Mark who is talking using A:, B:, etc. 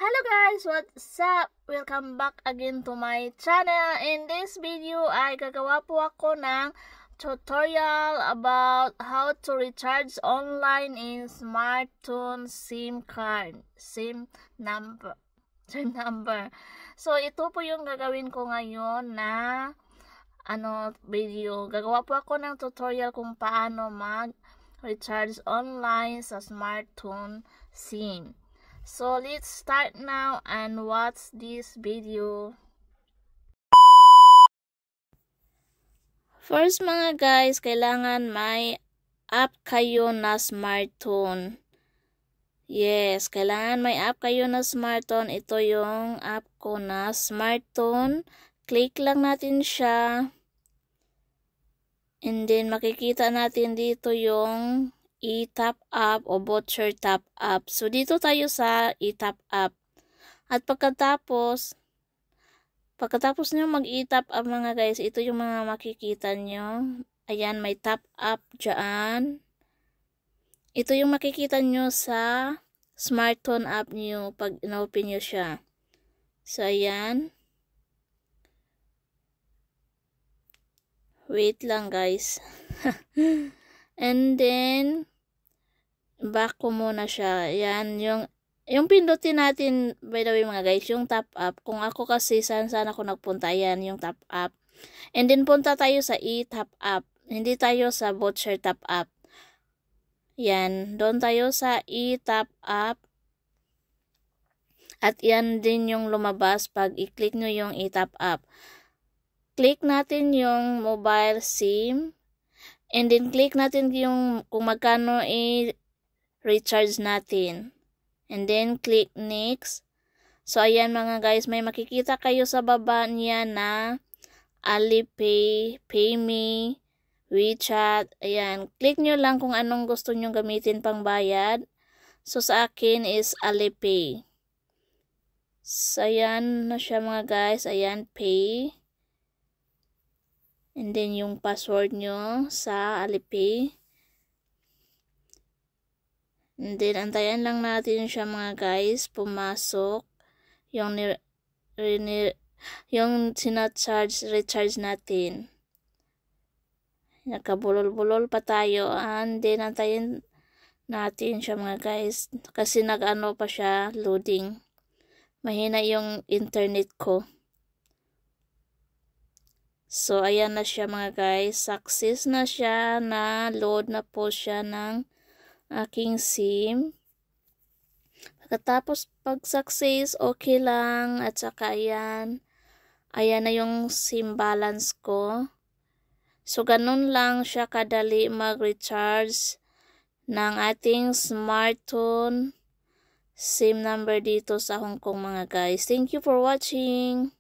A: Hello guys, what's up? Welcome back again to my channel. In this video ay gagawa po ako ng tutorial about how to recharge online in SmarTone SIM card, SIM number. So ito po yung gagawin ko ngayon na video. Gagawa po ako ng tutorial kung paano mag-recharge online sa SmarTone SIM. So let's start now and watch this video. First mga guys, kailangan may app kayo na SmarTone. Yes, kailangan may app kayo na SmarTone. Ito yung app ko na SmarTone. Click lang natin siya. And then makikita natin dito yung i-top up o voucher top up. So dito tayo sa i-top up. At pagkatapos nyo mag-i-top up mga guys, ito yung mga makikita nyo. Ayan, may top up dyan. Ito yung makikita nyo sa SmarTone app nyo pag in-open nyo siya. So ayan. Wait lang guys. And then back ko muna siya. Yan, yung pindutin natin, by the way mga guys, yung top up. Kung ako kasi, saan ako nagpunta, yan, yung top up. And then, punta tayo sa i-top up. Hindi tayo sa voucher top up. Yan, doon tayo sa i-top up. At yan din yung lumabas pag i-click nyo yung i-top up. Click natin yung mobile SIM. And then, click natin yung kung magkano recharge natin. And then, click next. So, ayan mga guys, may makikita kayo sa baba niya na Alipay, PayMe, WeChat. Ayan, click nyo lang kung anong gusto nyo gamitin pang bayad. So, sa akin is Alipay. So, ayan na siya mga guys. Ayan, pay. And then, yung password nyo sa Alipay. And then, antayan lang natin siya mga guys, pumasok yung recharge natin. Nakabulol-bulol pa tayo. And then, antayin natin siya mga guys, kasi nag-ano pa siya, loading. Mahina yung internet ko. So, ayan na siya mga guys. Success na siya, na load na po siya ng aking SIM. Pagkatapos pag success, okay lang. At saka ayan na yung SIM balance ko. So ganun lang siya kadali mag-recharge ng ating SmarTone SIM number dito sa Hong Kong mga guys. Thank you for watching.